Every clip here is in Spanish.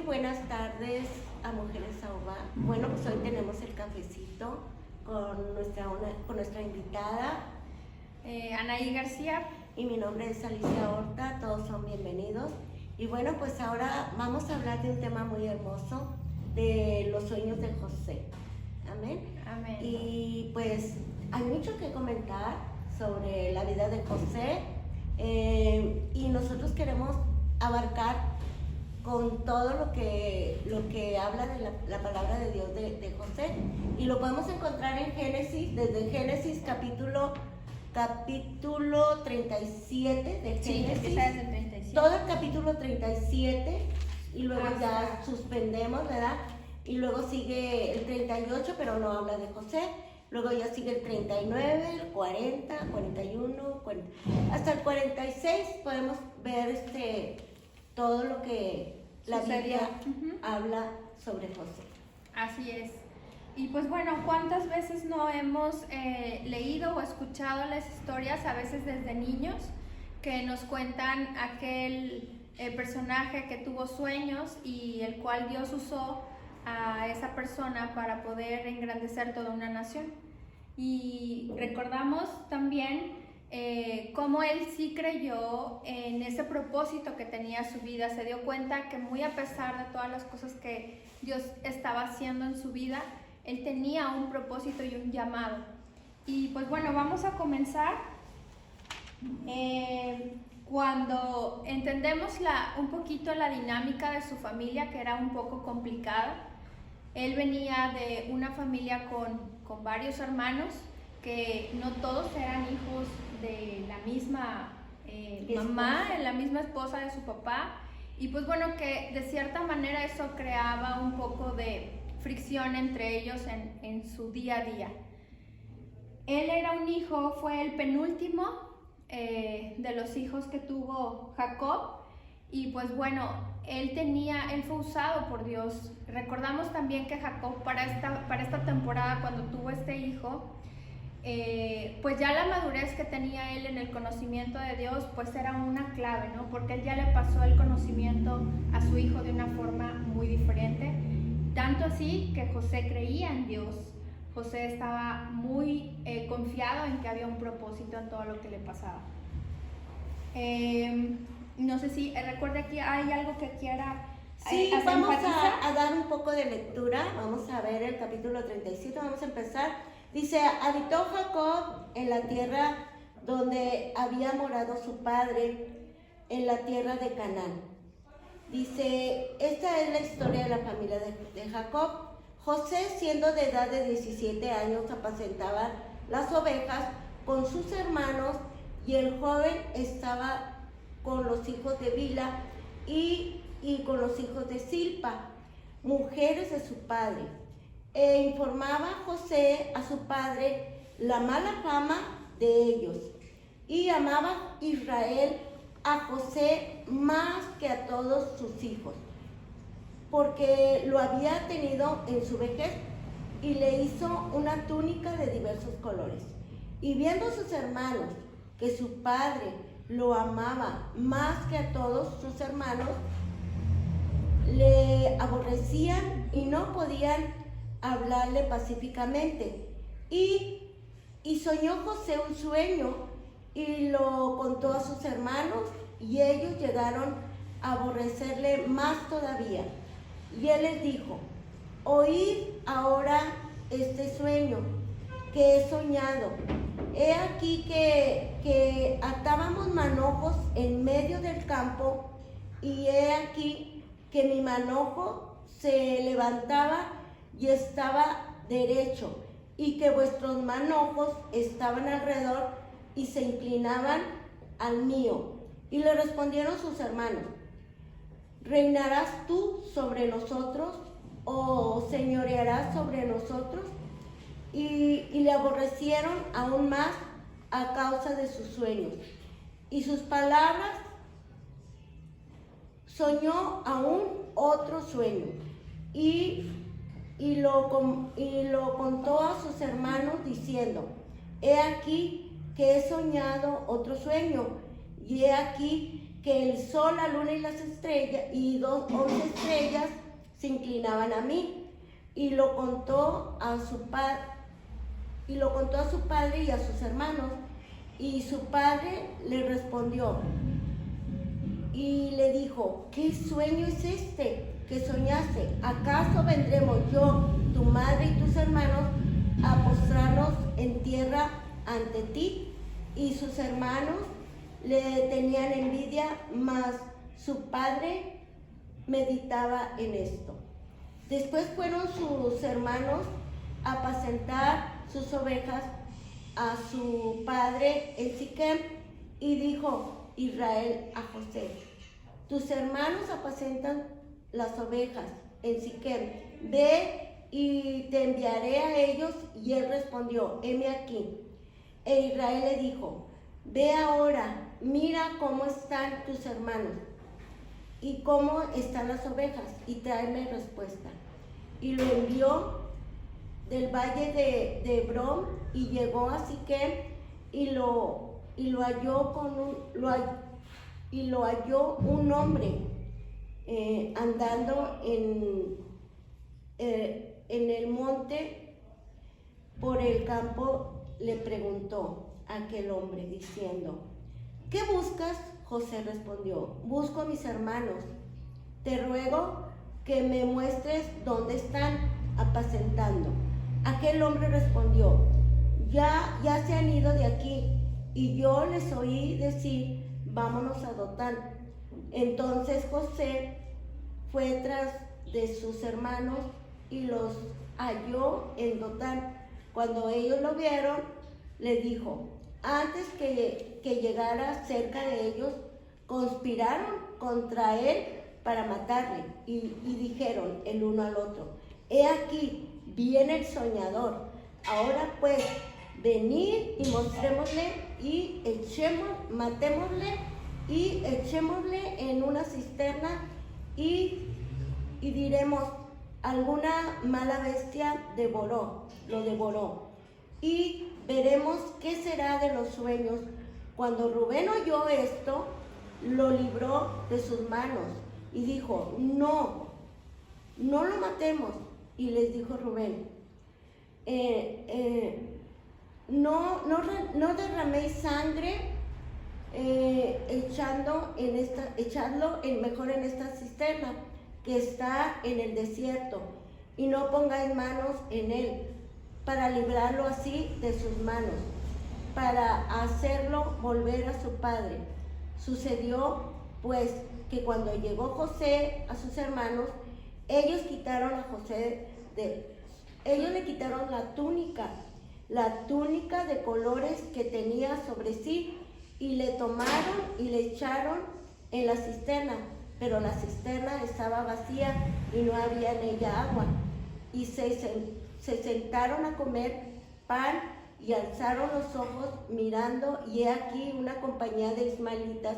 buenas tardes a Mujeres Ahogá. Bueno, pues hoy tenemos el cafecito con nuestra invitada. Anaí García. Y mi nombre es Alicia Horta, todos son bienvenidos. Y bueno, pues ahora vamos a hablar de un tema muy hermoso, de los sueños de José. Amén. Amén. Y pues hay mucho que comentar sobre la vida de José y nosotros queremos abarcar con todo lo que habla de la palabra de Dios de José, y lo podemos encontrar en Génesis, desde Génesis capítulo 37 de Génesis, sí, empieza desde el 37. todo el capítulo 37, y luego ya suspendemos, ¿verdad? Y luego sigue el 38, pero no habla de José. Luego ya sigue el 39, el 40, 41, 40, hasta el 46 podemos ver todo lo que la Biblia habla sobre José. Así es. Y pues bueno, ¿cuántas veces no hemos leído o escuchado las historias, a veces desde niños, que nos cuentan aquel personaje que tuvo sueños y el cual Dios usó a esa persona para poder engrandecer toda una nación? Y recordamos también cómo él sí creyó en ese propósito que tenía su vida. Se dio cuenta que muy a pesar de todas las cosas que Dios estaba haciendo en su vida, él tenía un propósito y un llamado. Y pues bueno, vamos a comenzar cuando entendemos un poquito la dinámica de su familia, que era un poco complicada. Él venía de una familia con varios hermanos, que no todos eran hijos de la misma mamá, la misma esposa de su papá, y pues bueno, que de cierta manera eso creaba un poco de fricción entre ellos en su día a día. Él era un hijo, fue el penúltimo de los hijos que tuvo Jacob, y pues bueno, él fue usado por Dios. Recordamos también que Jacob para esta temporada, cuando tuvo este hijo, pues ya la madurez que tenía él en el conocimiento de Dios, pues era una clave, ¿no? Porque él ya le pasó el conocimiento a su hijo de una forma muy diferente. Tanto así que José creía en Dios. José estaba muy confiado en que había un propósito en todo lo que le pasaba. No sé si recuerda que hay algo que quiera. Sí, vamos a dar un poco de lectura. Vamos a ver el capítulo 37, vamos a empezar. Dice: habitó Jacob en la tierra donde había morado su padre, en la tierra de Canaán. Dice, esta es la historia de la familia de Jacob. José, siendo de edad de 17 años, apacentaba las ovejas con sus hermanos, y el joven estaba con los hijos de Bilha y con los hijos de Zilpa, mujeres de su padre. E informaba José a su padre la mala fama de ellos, y amaba Israel a José más que a todos sus hijos, porque lo había tenido en su vejez, y le hizo una túnica de diversos colores. Y viendo sus hermanos que su padre lo amaba más que a todos sus hermanos, le aborrecían y no podían hablarle pacíficamente. Y soñó José un sueño y lo contó a sus hermanos, y ellos llegaron a aborrecerle más todavía. Y él les dijo: oíd ahora este sueño que he soñado. He aquí que atábamos manojos en medio del campo, y he aquí que mi manojo se levantaba y estaba derecho, y que vuestros manojos estaban alrededor y se inclinaban al mío. Y le respondieron sus hermanos: ¿reinarás tú sobre nosotros, o señorearás sobre nosotros? Y le aborrecieron aún más a causa de sus sueños y sus palabras. Soñó aún otro sueño, y lo contó a sus hermanos diciendo: he aquí que he soñado otro sueño, y he aquí que el sol, la luna y las estrellas y 11 estrellas se inclinaban a mí. Y lo contó a su padre y a sus hermanos. Y su padre le respondió y le dijo: ¿qué sueño es este que soñaste? ¿Acaso vendremos yo, tu madre y tus hermanos a postrarnos en tierra ante ti? Y sus hermanos le tenían envidia, mas su padre meditaba en esto. Después fueron sus hermanos a apacentar sus ovejas a su padre en Siquem, y dijo Israel a José: tus hermanos apacentan las ovejas en Siquem, ve y te enviaré a ellos. Y él respondió: heme aquí. E Israel le dijo: ve ahora, mira cómo están tus hermanos y cómo están las ovejas, y tráeme respuesta. Y lo envió del valle de Hebrón, y llegó a Siquem, y lo halló un hombre andando en el monte por el campo. Le preguntó a aquel hombre diciendo: ¿qué buscas? José respondió: busco a mis hermanos. Te ruego que me muestres dónde están apacentando. Aquel hombre respondió: ya se han ido de aquí, y yo les oí decir: vámonos a Dotán. Entonces José fue tras de sus hermanos y los halló en Dotán. Cuando ellos lo vieron, le dijo: antes que llegara cerca de ellos, conspiraron contra él para matarle, y dijeron el uno al otro: he aquí, viene el soñador. Ahora pues, venid y mostrémosle y matémosle y echémosle en una cisterna, y diremos: alguna mala bestia lo devoró, y veremos qué será de los sueños. Cuando Rubén oyó esto, lo libró de sus manos y dijo: no lo matemos. Y les dijo Rubén: no derraméis sangre echadlo mejor en esta cisterna que está en el desierto, y no pongáis manos en él, para librarlo así de sus manos, para hacerlo volver a su padre. Sucedió pues que cuando llegó José a sus hermanos, ellos le quitaron la túnica de colores que tenía sobre sí, y le tomaron y le echaron en la cisterna, pero la cisterna estaba vacía y no había en ella agua. Y se sentaron a comer pan, y alzaron los ojos mirando, y he aquí una compañía de ismaelitas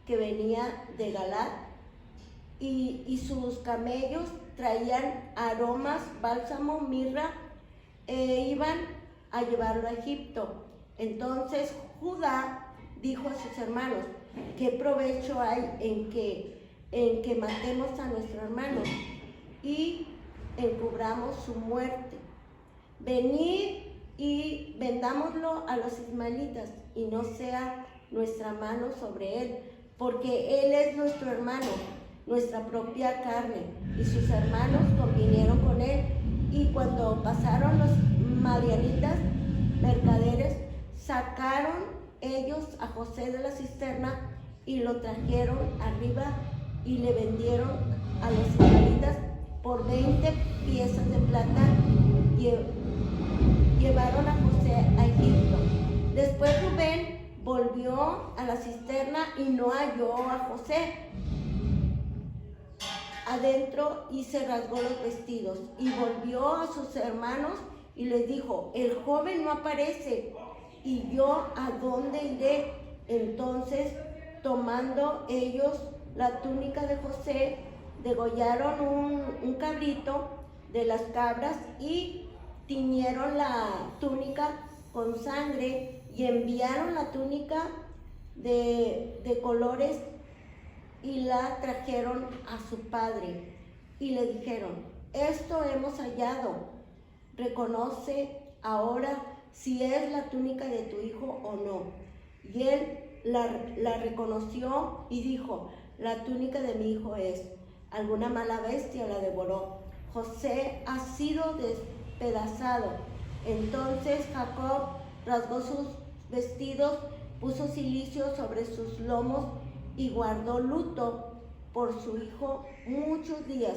que venía de Galaad, y sus camellos traían aromas, bálsamo, mirra, e iban a llevarlo a Egipto. Entonces Judá dijo a sus hermanos: ¿qué provecho hay en que matemos a nuestro hermano y encubramos su muerte? Venid y vendámoslo a los ismaelitas, y no sea nuestra mano sobre él, porque él es nuestro hermano, nuestra propia carne. Y sus hermanos convinieron con él. Y cuando pasaron los madianitas mercaderes, sacaron ellos a José de la cisterna, y lo trajeron arriba, y le vendieron a los ismaelitas por 20 piezas de plata. Llevaron a José a Egipto. Después Rubén volvió a la cisterna y no halló a José adentro, y se rasgó los vestidos, y volvió a sus hermanos y les dijo: el joven no aparece, y yo ¿a dónde iré? Entonces, tomando ellos la túnica de José, degollaron un cabrito de las cabras, y tiñeron la túnica con sangre, y enviaron la túnica de colores, y la trajeron a su padre. y le dijeron: esto hemos hallado, reconoce ahora si es la túnica de tu hijo o no. Y él la reconoció y dijo: la túnica de mi hijo es. Alguna mala bestia la devoró. José ha sido despedazado. Entonces Jacob rasgó sus vestidos, puso cilicio sobre sus lomos y guardó luto por su hijo muchos días.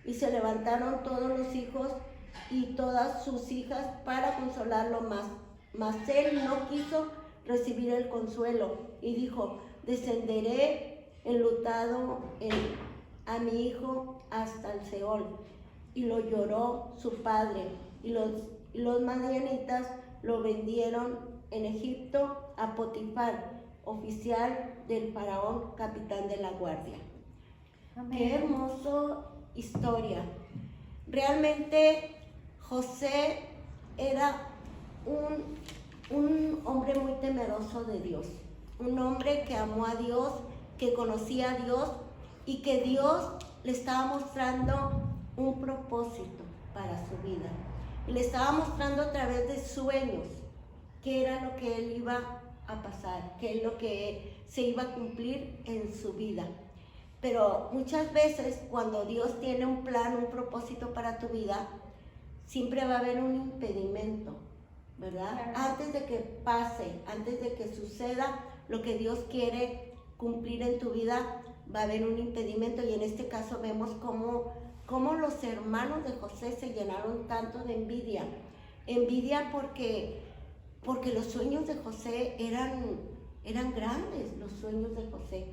Y se levantaron todos los hijos y todas sus hijas para consolarlo más. Mas él no quiso recibir el consuelo y dijo: descenderé enlutado a mi hijo hasta el Seol. Y lo lloró su padre, y los madianitas lo vendieron en Egipto a Potifar, oficial del faraón, capitán de la guardia. Amén. Qué hermosa historia. Realmente José era un hombre muy temeroso de Dios, un hombre que amó a Dios, que conocía a Dios y que Dios le estaba mostrando un propósito para su vida. Y le estaba mostrando a través de sueños qué era lo que él iba a pasar, qué es lo que se iba a cumplir en su vida. Pero muchas veces cuando Dios tiene un plan, un propósito para tu vida, siempre va a haber un impedimento, ¿verdad? Claro. Antes de que pase, antes de que suceda lo que Dios quiere cumplir en tu vida, va a haber un impedimento. Y en este caso vemos cómo los hermanos de José se llenaron tanto de envidia. Envidia porque los sueños de José eran grandes, los sueños de José.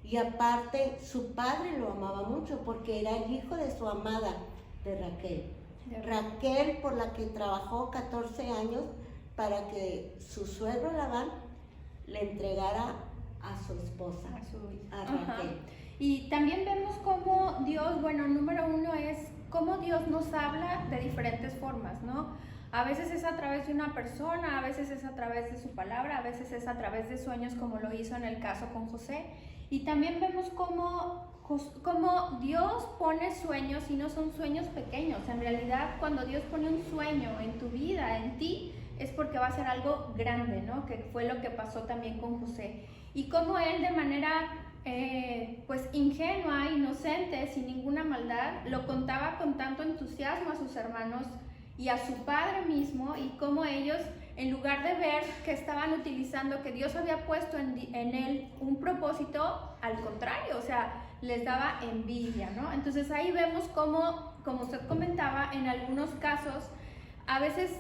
Y aparte su padre lo amaba mucho porque era el hijo de su amada, de Raquel. Raquel, por la que trabajó 14 años para que su suegro Labán le entregara a su esposa, a Raquel. Ajá. Y también vemos cómo Dios, bueno, número uno es cómo Dios nos habla de diferentes formas, ¿no? A veces es a través de una persona, a veces es a través de su palabra, a veces es a través de sueños, como lo hizo en el caso con José. Y también vemos cómo Dios pone sueños y no son sueños pequeños. En realidad, cuando Dios pone un sueño en tu vida, en ti, es porque va a ser algo grande, ¿no? Que fue lo que pasó también con José. Y cómo él, de manera pues ingenua, inocente, sin ninguna maldad, lo contaba con tanto entusiasmo a sus hermanos y a su padre mismo, y cómo ellos, en lugar de ver que estaban utilizando, que Dios había puesto en él un propósito, al contrario, o sea, les daba envidia, ¿no? Entonces ahí vemos cómo, como usted comentaba, en algunos casos, a veces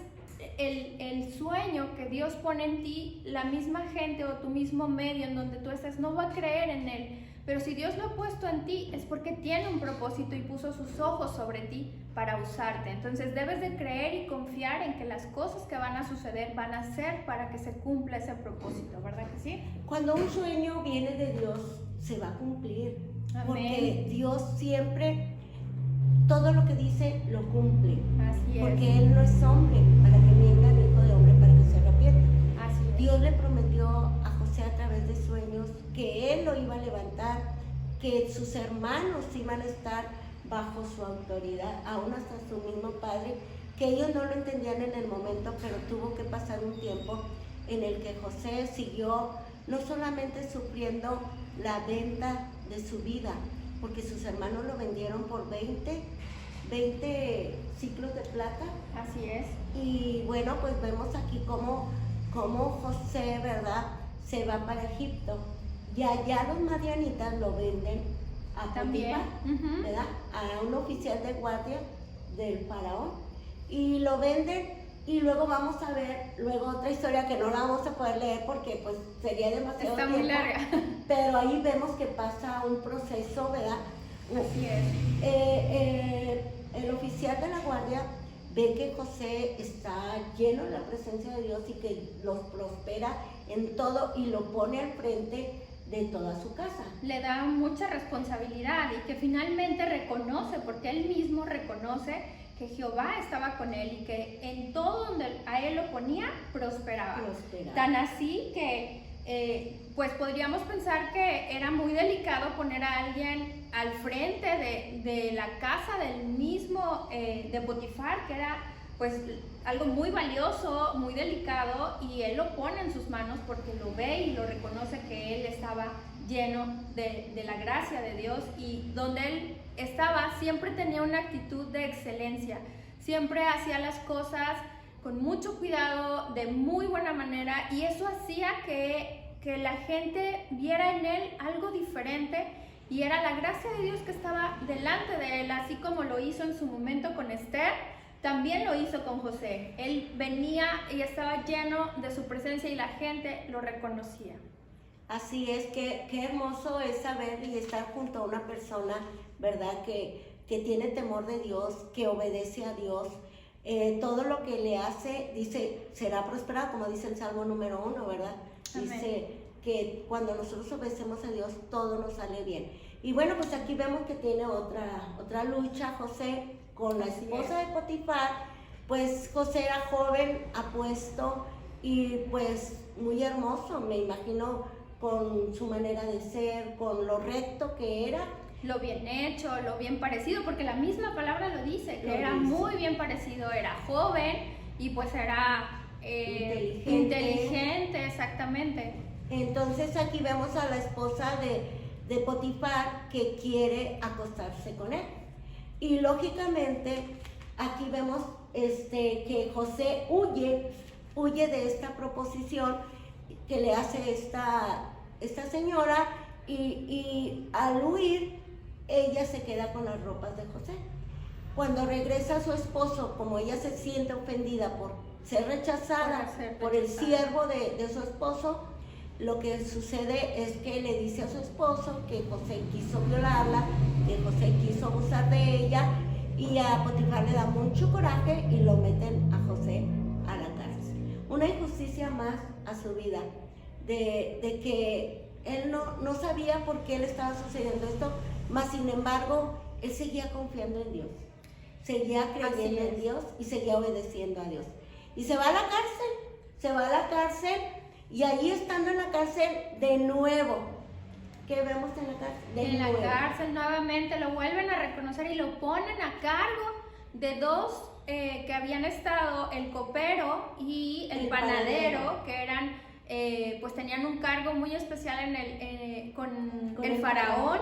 el sueño que Dios pone en ti, la misma gente o tu mismo medio en donde tú estés no va a creer en él, pero si Dios lo ha puesto en ti es porque tiene un propósito y puso sus ojos sobre ti para usarte. Entonces debes de creer y confiar en que las cosas que van a suceder van a ser para que se cumpla ese propósito, ¿verdad que sí? Cuando un sueño viene de Dios, se va a cumplir. Amén. Porque Dios siempre, todo lo que dice, lo cumple. Así es. Porque Él no es hombre para que mienta, ni hijo de hombre para que se arrepienta. Así es. Dios le prometió a José a través de sueños que Él lo iba a levantar, que sus hermanos iban a estar bajo su autoridad, aún hasta su mismo padre, que ellos no lo entendían en el momento, pero tuvo que pasar un tiempo en el que José siguió no solamente sufriendo la venta de su vida, porque sus hermanos lo vendieron por 20 ciclos de plata. Así es. Y bueno, pues vemos aquí cómo José, ¿verdad?, se va para Egipto. Y allá los madianitas lo venden a También, Potifar, ¿verdad?, a un oficial de guardia del faraón. Y lo venden, y luego vamos a ver otra historia que no la vamos a poder leer porque pues sería demasiado Está tiempo. muy larga. Pero ahí vemos que pasa un proceso, ¿verdad? Así es. El oficial de la guardia ve que José está lleno de la presencia de Dios y que los prospera en todo y lo pone al frente de toda su casa. Le da mucha responsabilidad y que finalmente reconoce, porque él mismo reconoce que Jehová estaba con él y que en todo donde a él lo ponía, prosperaba. Tan así que pues podríamos pensar que era muy delicado poner a alguien al frente de la casa del mismo de Potifar, que era pues algo muy valioso, muy delicado, y él lo pone en sus manos porque lo ve y lo reconoce que él estaba lleno de la gracia de Dios, y donde él estaba siempre tenía una actitud de excelencia, siempre hacía las cosas con mucho cuidado, de muy buena manera, y eso hacía que la gente viera en él algo diferente, y era la gracia de Dios que estaba delante de él, así como lo hizo en su momento con Esther. También lo hizo con José. Él venía y estaba lleno de su presencia y la gente lo reconocía. Así es, qué hermoso es saber y estar junto a una persona, ¿verdad? Que tiene temor de Dios, que obedece a Dios. Todo lo que le hace, dice, será prosperado, como dice el Salmo número 1, ¿verdad? Amén. Dice que cuando nosotros obedecemos a Dios, todo nos sale bien. Y bueno, pues aquí vemos que tiene otra lucha José con la esposa de Potifar. Pues José era joven, apuesto y pues muy hermoso, me imagino, con su manera de ser, con lo recto que era. Lo bien hecho, lo bien parecido, porque la misma palabra lo dice, que era muy bien parecido, era joven y pues era inteligente, exactamente. Entonces aquí vemos a la esposa de Potifar que quiere acostarse con él. Y lógicamente aquí vemos que José huye de esta proposición que le hace esta señora, y al huir ella se queda con las ropas de José. Cuando regresa su esposo, como ella se siente ofendida por ser rechazada por el siervo de su esposo, lo que sucede es que le dice a su esposo que José quiso violarla, que José quiso abusar de ella, y a Potifar le da mucho coraje y lo meten a José a la cárcel. Una injusticia más a su vida, de que él no sabía por qué le estaba sucediendo esto, mas sin embargo él seguía confiando en Dios, seguía creyendo en Dios y seguía obedeciendo a Dios. Y se va a la cárcel, y allí estando en la cárcel de nuevo, ¿qué vemos en la cárcel? La cárcel nuevamente lo vuelven a reconocer y lo ponen a cargo de dos que habían estado, el copero y el panadero, que eran, pues tenían un cargo muy especial con el faraón.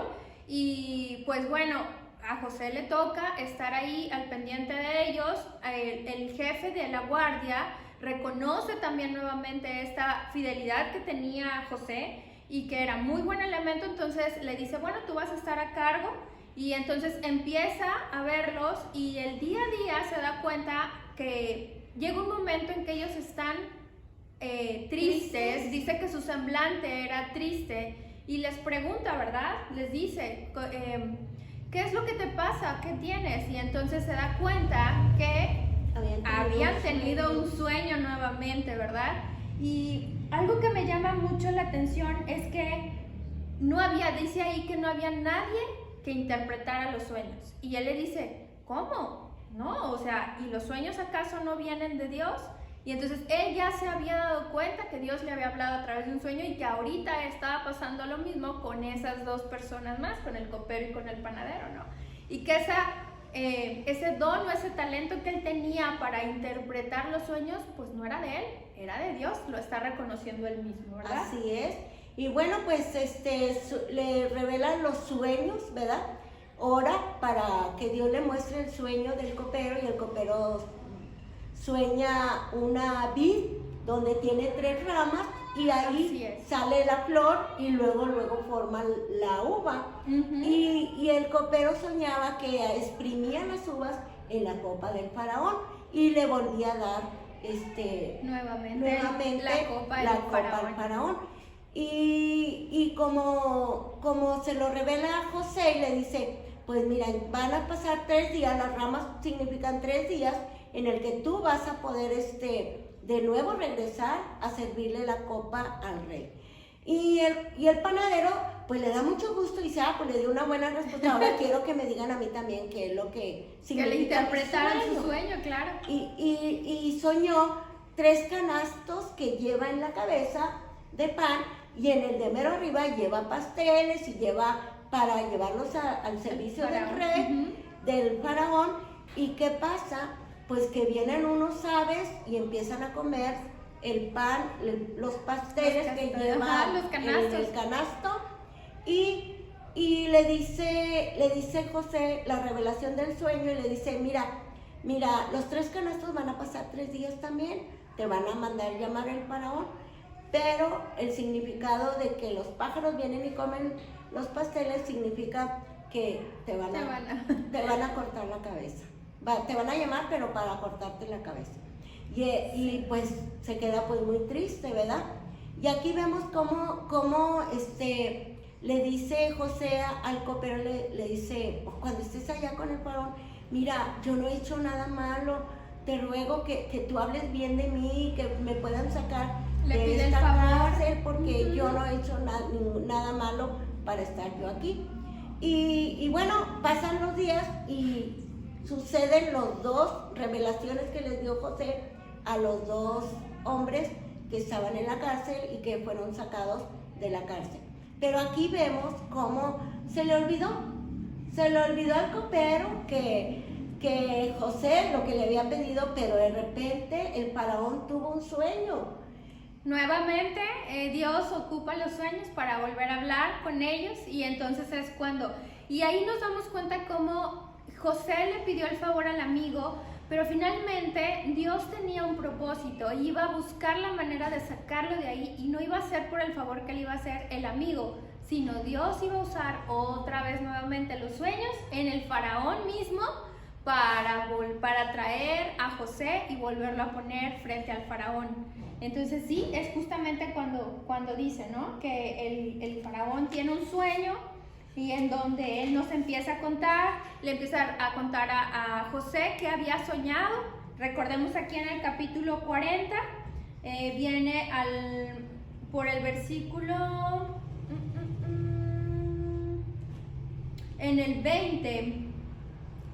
Y pues bueno, a José le toca estar ahí al pendiente de ellos. El jefe de la guardia reconoce también nuevamente esta fidelidad que tenía José y que era muy buen elemento, entonces le dice, bueno, tú vas a estar a cargo, y entonces empieza a verlos, y el día a día se da cuenta que llega un momento en que ellos están tristes, dice que su semblante era triste, y les pregunta, ¿verdad? Les dice, ¿qué es lo que te pasa? ¿Qué tienes? Y entonces se da cuenta que habían tenido un sueño nuevamente, ¿verdad? Y algo que me llama mucho la atención es que dice ahí que no había nadie que interpretara los sueños. Y él le dice, ¿cómo? No, o sea, ¿y los sueños acaso no vienen de Dios? Y entonces él ya se había dado cuenta que Dios le había hablado a través de un sueño, y que ahorita estaba pasando lo mismo con esas dos personas más, con el copero y con el panadero, ¿no? Y que ese don o ese talento que él tenía para interpretar los sueños, pues no era de él, era de Dios, lo está reconociendo él mismo, ¿verdad? Así es. Y bueno, pues le revelan los sueños, ¿verdad? Ora para que Dios le muestre el sueño del copero, y el copero sueña una vid donde tiene 3 ramas, y ahí sale la flor y luego forma la uva. Y el copero soñaba que exprimía las uvas en la copa del faraón y le volvía a dar nuevamente la copa al faraón. Y como se lo revela a José, y le dice, pues mira, van a pasar 3 días, las ramas significan 3 días en el que tú vas a poder de nuevo regresar a servirle la copa al rey. Y el panadero pues le da mucho gusto y dice, pues le dio una buena respuesta, ahora quiero que me digan a mí también qué es lo que significa. Que le interpretaran su sueño, claro. Y soñó 3 canastos que lleva en la cabeza de pan, y en el de mero arriba lleva pasteles y lleva para llevarlos al servicio del faraón. rey, del faraón. ¿Y qué pasa? Pues que vienen unos aves y empiezan a comer el pan, los pasteles que llevan los en el canasto. Y le dice José la revelación del sueño y le dice, mira, los 3 canastos van a pasar 3 días también, te van a mandar llamar el faraón, pero el significado de que los pájaros vienen y comen los pasteles significa que te van a cortar la cabeza. Te van a llamar, pero para cortarte la cabeza. Y pues se queda pues muy triste, ¿verdad? Y aquí vemos cómo le dice José al copero, le dice, cuando estés allá con el faraón, mira, yo no he hecho nada malo, te ruego que tú hables bien de mí, que me puedan sacar de esta cárcel, porque yo no he hecho nada malo para estar yo aquí. Y bueno, pasan los días y suceden los 2 revelaciones que les dio José a los 2 hombres que estaban en la cárcel y que fueron sacados de la cárcel. Pero aquí vemos cómo se le olvidó al copero que José lo que le había pedido, pero de repente el faraón tuvo un sueño. Nuevamente Dios ocupa los sueños para volver a hablar con ellos, y entonces es cuando, y ahí nos damos cuenta cómo José le pidió el favor al amigo, pero finalmente Dios tenía un propósito, iba a buscar la manera de sacarlo de ahí, y no iba a ser por el favor que le iba a hacer el amigo, sino Dios iba a usar otra vez nuevamente los sueños en el faraón mismo para traer a José y volverlo a poner frente al faraón. Entonces sí, es justamente cuando dice, ¿no?, que el faraón tiene un sueño, y en donde él nos empieza a contar, le empieza a contar a José que había soñado. Recordemos aquí en el capítulo 40, viene por el versículo, en el 20,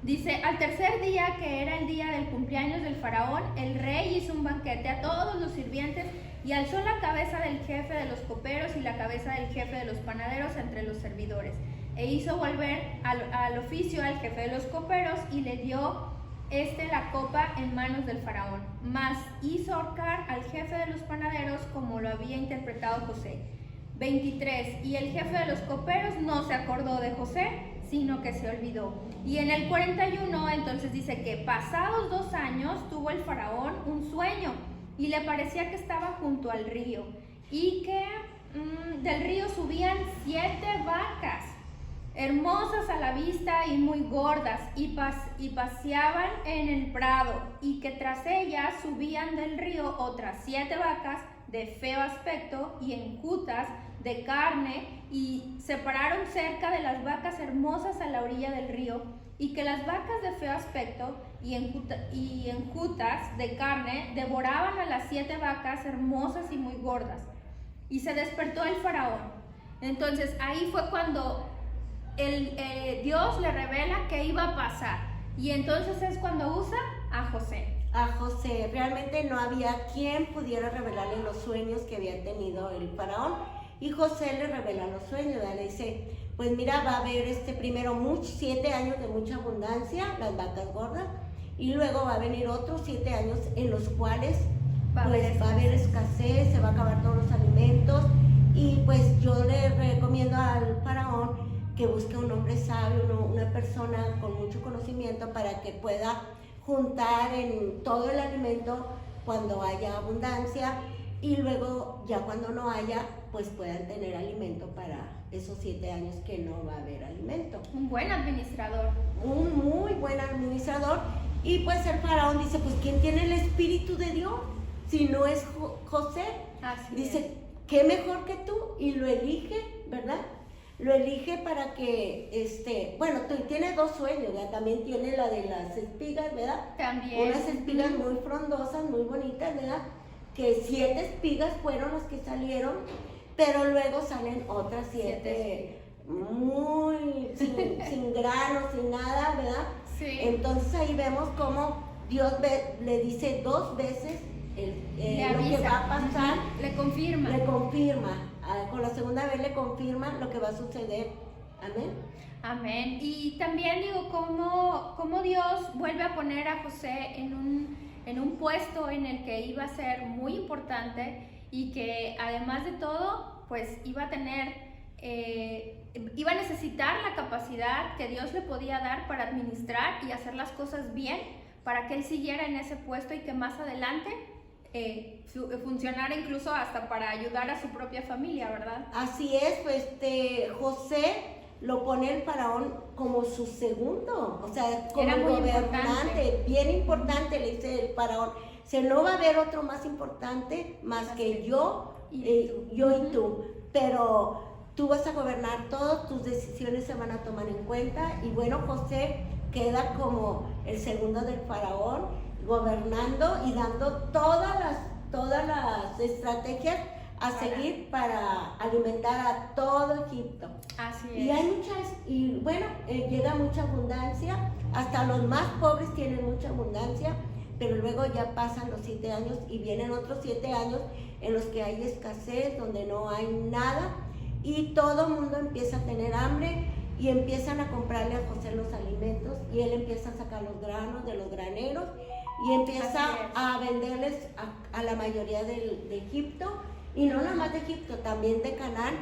dice, al tercer día, que era el día del cumpleaños del faraón, el rey hizo un banquete a todos los sirvientes y alzó la cabeza del jefe de los coperos y la cabeza del jefe de los panaderos entre los servidores, e hizo volver al oficio al jefe de los coperos y le dio la copa en manos del faraón, mas hizo ahorcar al jefe de los panaderos como lo había interpretado José. 23, y el jefe de los coperos no se acordó de José, sino que se olvidó. Y en el 41 entonces dice que pasados 2 años tuvo el faraón un sueño, y le parecía que estaba junto al río, y que del río subían 7 vacas, hermosas a la vista y muy gordas, y paseaban en el prado, y que tras ellas subían del río otras 7 vacas de feo aspecto y enjutas de carne, y se pararon cerca de las vacas hermosas a la orilla del río, y que las vacas de feo aspecto y enjutas de carne devoraban a las 7 vacas hermosas y muy gordas. Y se despertó el faraón. Entonces ahí fue cuando Dios le revela que iba a pasar, y entonces es cuando usa a José. A José, realmente no había quien pudiera revelarle los sueños que había tenido el faraón, y José le revela los sueños, ¿verdad? Le dice, pues mira, va a haber primero 7 años de mucha abundancia, las vacas gordas, y luego va a venir otros 7 años en los cuales va a haber escasez, se va a acabar todos los alimentos, y pues yo le recomiendo al faraón que busque un hombre sabio, una persona con mucho conocimiento, para que pueda juntar en todo el alimento cuando haya abundancia, y luego ya cuando no haya, pues puedan tener alimento para esos 7 años que no va a haber alimento. Un buen administrador. Un muy buen administrador. Y pues el faraón dice, pues ¿quién tiene el espíritu de Dios? Si no es José. Así dice, es. ¿qué mejor que tú? Y lo elige, ¿verdad? Lo elige para que, bueno, tiene 2 sueños, ¿verdad? También tiene la de las espigas, ¿verdad? También. Unas espigas muy frondosas, muy bonitas, ¿verdad? Que 7 espigas fueron las que salieron, pero luego salen otras 7 muy sin granos, sin nada, ¿verdad? Sí. Entonces ahí vemos cómo Dios le dice 2 veces lo que va a pasar. Le confirma. Le confirma. Con la segunda vez le confirma lo que va a suceder Amén. Amén. Y también digo, cómo Dios vuelve a poner a José en un puesto en el que iba a ser muy importante y que además de todo, pues iba a necesitar la capacidad que Dios le podía dar para administrar y hacer las cosas bien, para que él siguiera en ese puesto y que más adelante funcionara incluso hasta para ayudar a su propia familia, ¿verdad? Así es, pues José lo pone el faraón como su segundo, o sea, como Era el muy gobernante, bien importante, le dice el faraón. Se no va a haber otro más importante más que yo y tú, pero tú vas a gobernar, todas tus decisiones se van a tomar en cuenta. Y bueno, José queda como el segundo del faraón, gobernando y dando todas las estrategias a seguir para alimentar a todo Egipto. Así es. Y hay llega mucha abundancia, hasta los más pobres tienen mucha abundancia, pero luego ya pasan los 7 años y vienen otros 7 años en los que hay escasez, donde no hay nada, y todo el mundo empieza a tener hambre y empiezan a comprarle a José los alimentos, y él empieza a sacar los granos de los graneros y empieza a venderles a la mayoría de Egipto, y no nada más de Egipto, también de Canaán.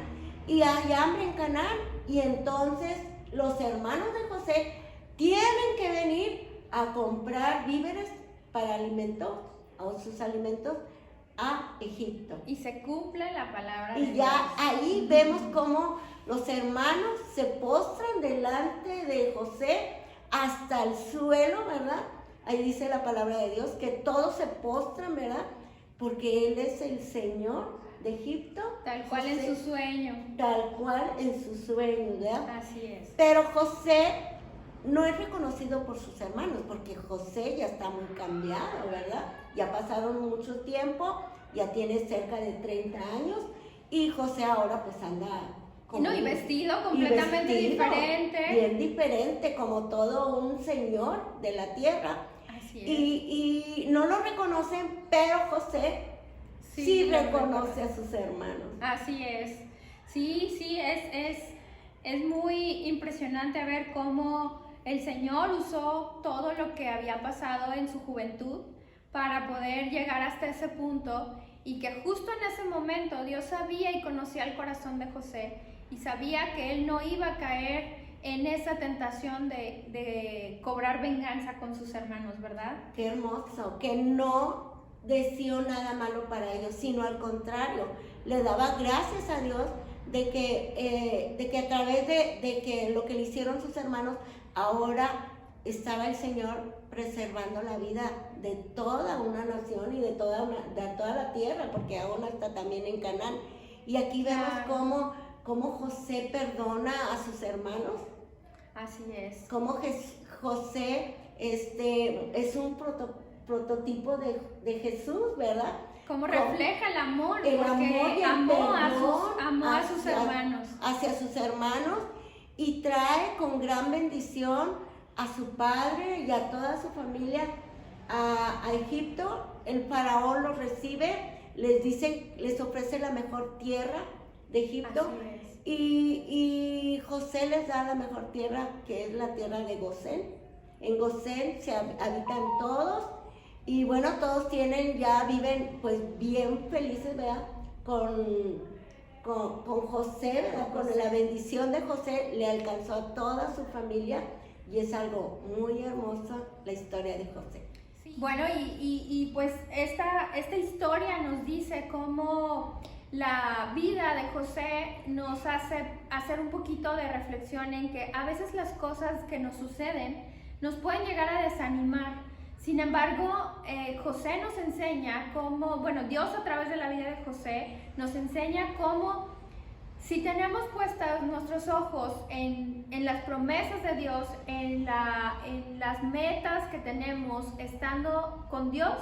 Y hay hambre en Canaán, y entonces los hermanos de José tienen que venir a comprar víveres para alimentos, o sus alimentos, a Egipto. Y se cumple la palabra de Y Dios. ya ahí vemos cómo los hermanos se postran delante de José hasta el suelo, ¿verdad? Ahí dice la palabra de Dios que todos se postran, ¿verdad? Porque Él es el Señor de Egipto. Tal cual José, en su sueño. Tal cual en su sueño, ¿verdad? Así es. Pero José no es reconocido por sus hermanos, porque José ya está muy cambiado, ¿verdad? Ya pasaron mucho tiempo, ya tiene cerca de 30 años, y José ahora pues anda y vestido completamente diferente. Bien diferente, como todo un señor de la tierra. Así es. Y no lo reconocen, pero José sí reconoce a sus hermanos. Así es. Sí, es muy impresionante ver cómo el Señor usó todo lo que había pasado en su juventud para poder llegar hasta ese punto, y que justo en ese momento Dios sabía y conocía el corazón de José y sabía que él no iba a caer en esa tentación de cobrar venganza con sus hermanos, ¿verdad? Qué hermoso, que no deseó nada malo para ellos, sino al contrario, le daba gracias a Dios de que a través de que lo que le hicieron sus hermanos, ahora estaba el Señor preservando la vida de toda una nación y de toda la tierra, porque aún está también en Canaán. Y aquí vemos cómo José perdona a sus hermanos. Así es. Cómo José es un prototipo de Jesús, ¿verdad? Cómo refleja el amor, el porque amor y el amó a sus hermanos. Hacia sus hermanos, y trae con gran bendición a su padre y a toda su familia a Egipto. El faraón los recibe, les ofrece la mejor tierra de Egipto. Así es. Y José les da la mejor tierra, que es la tierra de Gosén. En Gosén se habitan todos, y bueno, todos viven pues bien felices, ¿verdad? Con José, ¿verdad? Con la bendición de José le alcanzó a toda su familia, y es algo muy hermoso la historia de José. Sí. Bueno, y pues esta historia nos dice cómo la vida de José nos hace hacer un poquito de reflexión en que a veces las cosas que nos suceden nos pueden llegar a desanimar. Sin embargo, José nos enseña cómo, Dios a través de la vida de José nos enseña cómo, si tenemos puestos nuestros ojos en las promesas de Dios, en las metas que tenemos estando con Dios,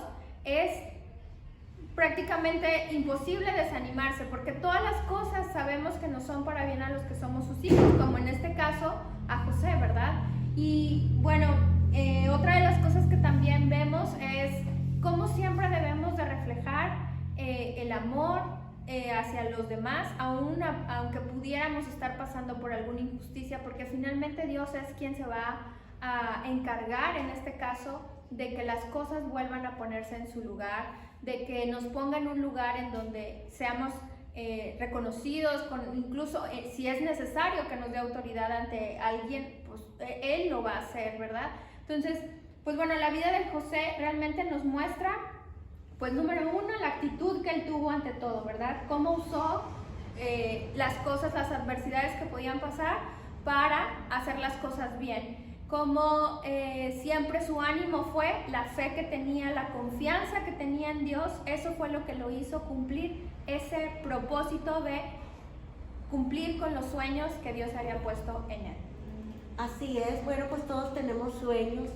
es prácticamente imposible desanimarse, porque todas las cosas sabemos que no son para bien a los que somos sus hijos, como en este caso a José, ¿verdad? Y bueno, otra de las cosas que también vemos es cómo siempre debemos de reflejar el amor, hacia los demás, aunque pudiéramos estar pasando por alguna injusticia, porque finalmente Dios es quien se va a encargar, en este caso, de que las cosas vuelvan a ponerse en su lugar, de que nos ponga en un lugar en donde seamos reconocidos, incluso si es necesario que nos dé autoridad ante alguien, pues Él lo va a hacer, ¿verdad? Entonces, pues bueno, la vida de José realmente nos muestra, pues número uno, la actitud que él tuvo ante todo, ¿verdad? Cómo usó las cosas, las adversidades que podían pasar para hacer las cosas bien. Como siempre su ánimo fue la fe que tenía, la confianza que tenía en Dios. Eso fue lo que lo hizo cumplir ese propósito de cumplir con los sueños que Dios había puesto en él. Así es, bueno, pues todos tenemos sueños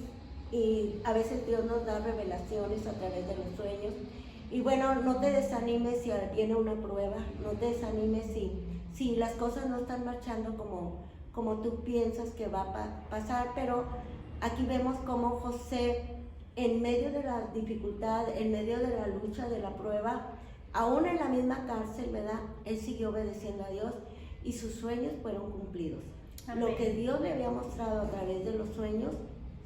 y a veces Dios nos da revelaciones a través de los sueños. Y bueno, no te desanimes si viene una prueba, no te desanimes si las cosas no están marchando como tú piensas que va a pasar, pero aquí vemos cómo José, en medio de la dificultad, en medio de la lucha, de la prueba, aún en la misma cárcel, ¿verdad? Él siguió obedeciendo a Dios y sus sueños fueron cumplidos. Amén. Lo que Dios le había mostrado a través de los sueños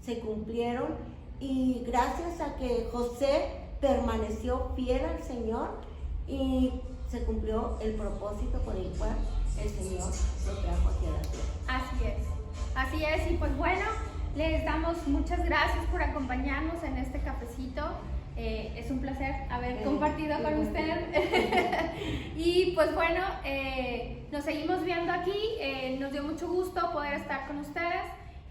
se cumplieron, y gracias a que José permaneció fiel al Señor, y se cumplió el propósito por el cual el Señor lo trajo hacia la tierra. Así es, y pues bueno, les damos muchas gracias por acompañarnos en este cafecito. Es un placer haber compartido con ustedes. Y pues bueno, nos seguimos viendo aquí. Nos dio mucho gusto poder estar con ustedes,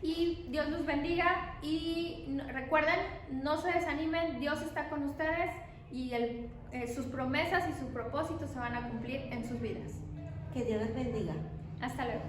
y Dios los bendiga. Y recuerden, no se desanimen, Dios está con ustedes, y sus promesas y sus propósitos se van a cumplir en sus vidas. Que Dios les bendiga. Hasta luego.